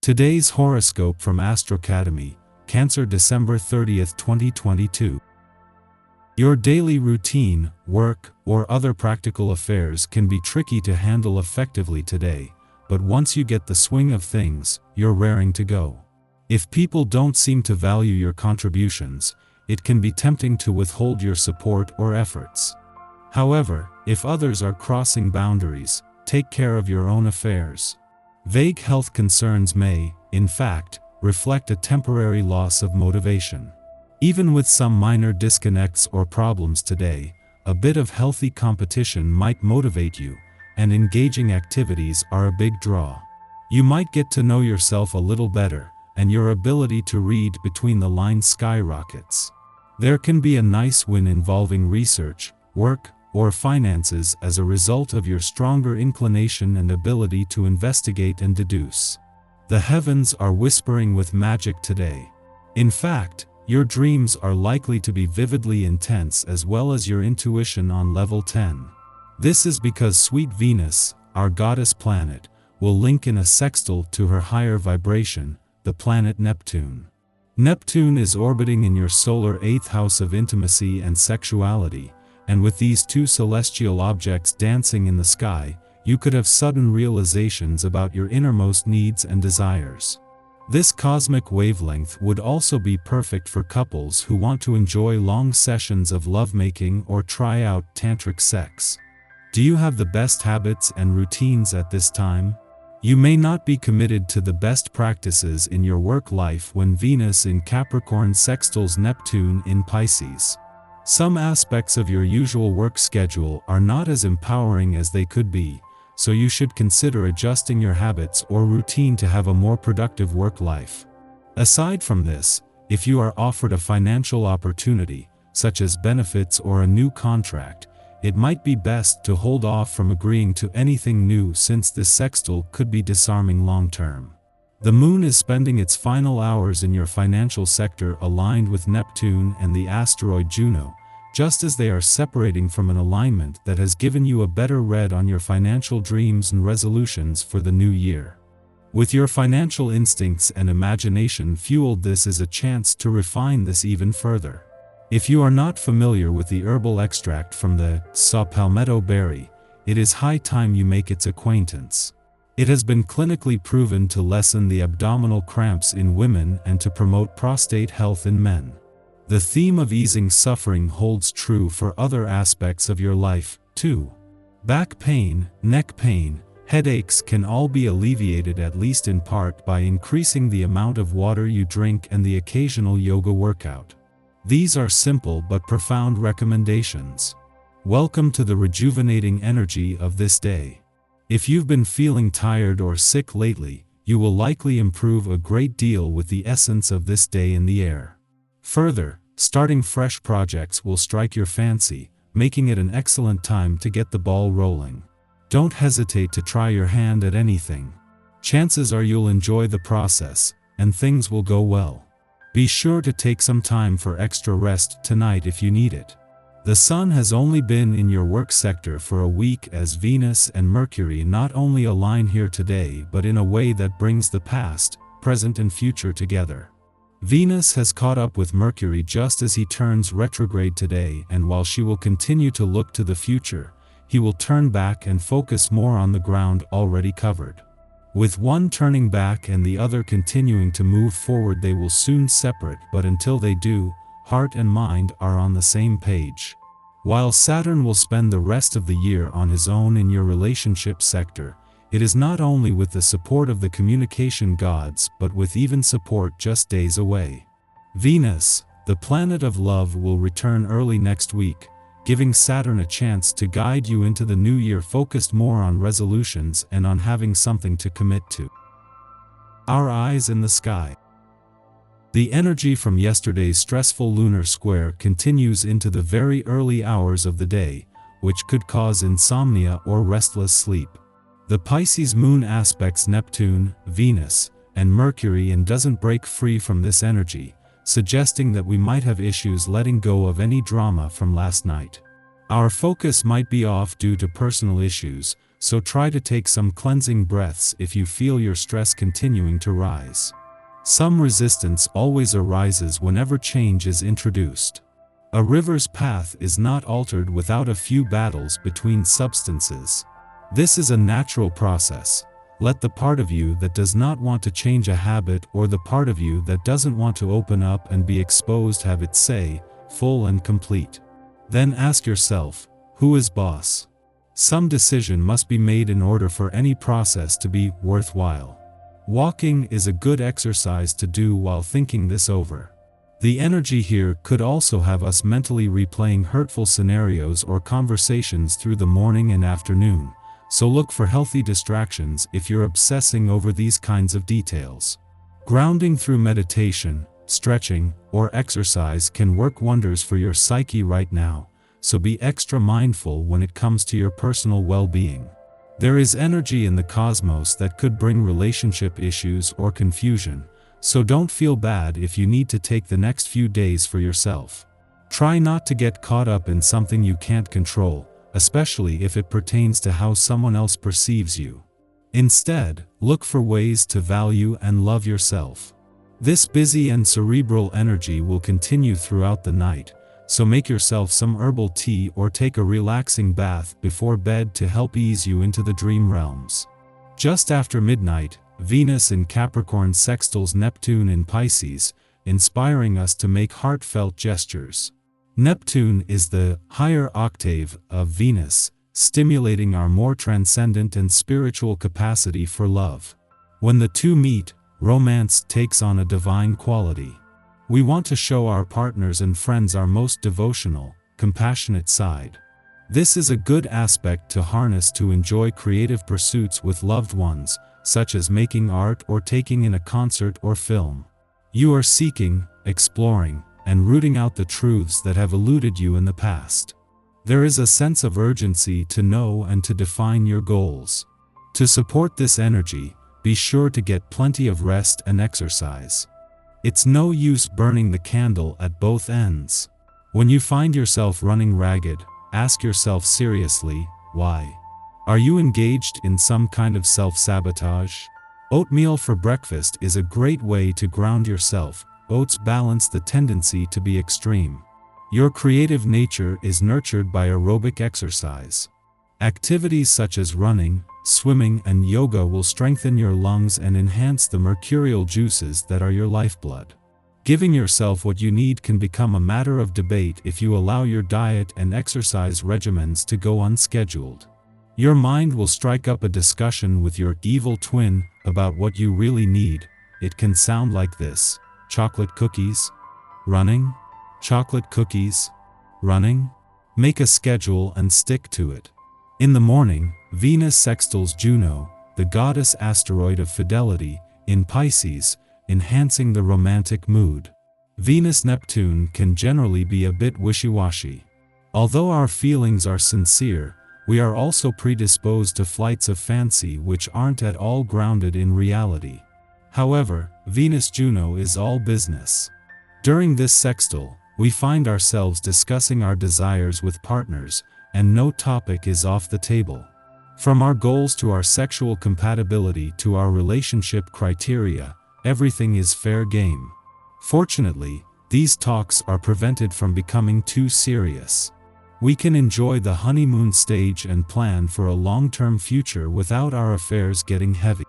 Today's horoscope from Astrocademy, Cancer, December 30th, 2022. Your daily routine, work, or other practical affairs can be tricky to handle effectively today, but once you get the swing of things, you're raring to go. If people don't seem to value your contributions, it can be tempting to withhold your support or efforts. However, if others are crossing boundaries, take care of your own affairs. Vague health concerns may, in fact, reflect a temporary loss of motivation. Even with some minor disconnects or problems today, a bit of healthy competition might motivate you, and engaging activities are a big draw. You might get to know yourself a little better, and your ability to read between the lines skyrockets. There can be a nice win involving research, work, or finances as a result of your stronger inclination and ability to investigate and deduce. The heavens are whispering with magic today. In fact, your dreams are likely to be vividly intense as well as your intuition on level 10. This is because sweet Venus, our goddess planet, will link in a sextile to her higher vibration, the planet Neptune. Neptune is orbiting in your solar 8th house of intimacy and sexuality, and with these two celestial objects dancing in the sky, you could have sudden realizations about your innermost needs and desires. This cosmic wavelength would also be perfect for couples who want to enjoy long sessions of lovemaking or try out tantric sex. Do you have the best habits and routines at this time? You may not be committed to the best practices in your work life when Venus in Capricorn sextiles Neptune in Pisces. Some aspects of your usual work schedule are not as empowering as they could be, so you should consider adjusting your habits or routine to have a more productive work life. Aside from this, if you are offered a financial opportunity, such as benefits or a new contract, it might be best to hold off from agreeing to anything new since this sextile could be disarming long-term. The moon is spending its final hours in your financial sector aligned with Neptune and the asteroid Juno, just as they are separating from an alignment that has given you a better read on your financial dreams and resolutions for the new year. With your financial instincts and imagination fueled, this is a chance to refine this even further. If you are not familiar with the herbal extract from the saw palmetto berry, it is high time you make its acquaintance. It has been clinically proven to lessen the abdominal cramps in women and to promote prostate health in men. The theme of easing suffering holds true for other aspects of your life, too. Back pain, neck pain, headaches can all be alleviated at least in part by increasing the amount of water you drink and the occasional yoga workout. These are simple but profound recommendations. Welcome to the rejuvenating energy of this day. If you've been feeling tired or sick lately, you will likely improve a great deal with the essence of this day in the air. Further, starting fresh projects will strike your fancy, making it an excellent time to get the ball rolling. Don't hesitate to try your hand at anything. Chances are you'll enjoy the process, and things will go well. Be sure to take some time for extra rest tonight if you need it. The Sun has only been in your work sector for a week as Venus and Mercury not only align here today but in a way that brings the past, present and future together. Venus has caught up with Mercury just as he turns retrograde today, and while she will continue to look to the future, he will turn back and focus more on the ground already covered. With one turning back and the other continuing to move forward, they will soon separate, but until they do, heart and mind are on the same page. While Saturn will spend the rest of the year on his own in your relationship sector, it is not only with the support of the communication gods but with even support just days away. Venus, the planet of love, will return early next week, giving Saturn a chance to guide you into the new year focused more on resolutions and on having something to commit to. Our eyes in the sky. The energy from yesterday's stressful lunar square continues into the very early hours of the day, which could cause insomnia or restless sleep. The Pisces moon aspects Neptune, Venus, and Mercury and doesn't break free from this energy, suggesting that we might have issues letting go of any drama from last night. Our focus might be off due to personal issues, so try to take some cleansing breaths if you feel your stress continuing to rise. Some resistance always arises whenever change is introduced. A river's path is not altered without a few battles between substances. This is a natural process. Let the part of you that does not want to change a habit or the part of you that doesn't want to open up and be exposed have its say, full and complete. Then ask yourself, who is boss? Some decision must be made in order for any process to be worthwhile. Walking is a good exercise to do while thinking this over. The energy here could also have us mentally replaying hurtful scenarios or conversations through the morning and afternoon, so look for healthy distractions if you're obsessing over these kinds of details. Grounding through meditation, stretching, or exercise can work wonders for your psyche right now, so be extra mindful when it comes to your personal well-being. There is energy in the cosmos that could bring relationship issues or confusion, so don't feel bad if you need to take the next few days for yourself. Try not to get caught up in something you can't control, especially if it pertains to how someone else perceives you. Instead, look for ways to value and love yourself. This busy and cerebral energy will continue throughout the night, so make yourself some herbal tea or take a relaxing bath before bed to help ease you into the dream realms. Just after midnight, Venus in Capricorn sextiles Neptune in Pisces, inspiring us to make heartfelt gestures. Neptune is the higher octave of Venus, stimulating our more transcendent and spiritual capacity for love. When the two meet, romance takes on a divine quality. We want to show our partners and friends our most devotional, compassionate side. This is a good aspect to harness to enjoy creative pursuits with loved ones, such as making art or taking in a concert or film. You are seeking, exploring, and rooting out the truths that have eluded you in the past. There is a sense of urgency to know and to define your goals. To support this energy, be sure to get plenty of rest and exercise. It's no use burning the candle at both ends. When you find yourself running ragged, ask yourself seriously, why? Are you engaged in some kind of self-sabotage? Oatmeal for breakfast is a great way to ground yourself. Oats balance the tendency to be extreme. Your creative nature is nurtured by aerobic exercise. Activities such as running, swimming, and yoga will strengthen your lungs and enhance the mercurial juices that are your lifeblood. Giving yourself what you need can become a matter of debate if you allow your diet and exercise regimens to go unscheduled. Your mind will strike up a discussion with your evil twin about what you really need. It can sound like this: chocolate cookies? Running? Chocolate cookies? Running? Make a schedule and stick to it. In the morning, Venus sextiles Juno, the goddess asteroid of fidelity, in Pisces, enhancing the romantic mood. Venus-Neptune can generally be a bit wishy-washy. Although our feelings are sincere, we are also predisposed to flights of fancy which aren't at all grounded in reality. However, Venus-Juno is all business. During this sextile, we find ourselves discussing our desires with partners, and no topic is off the table. From our goals to our sexual compatibility to our relationship criteria, everything is fair game. Fortunately, these talks are prevented from becoming too serious. We can enjoy the honeymoon stage and plan for a long-term future without our affairs getting heavy.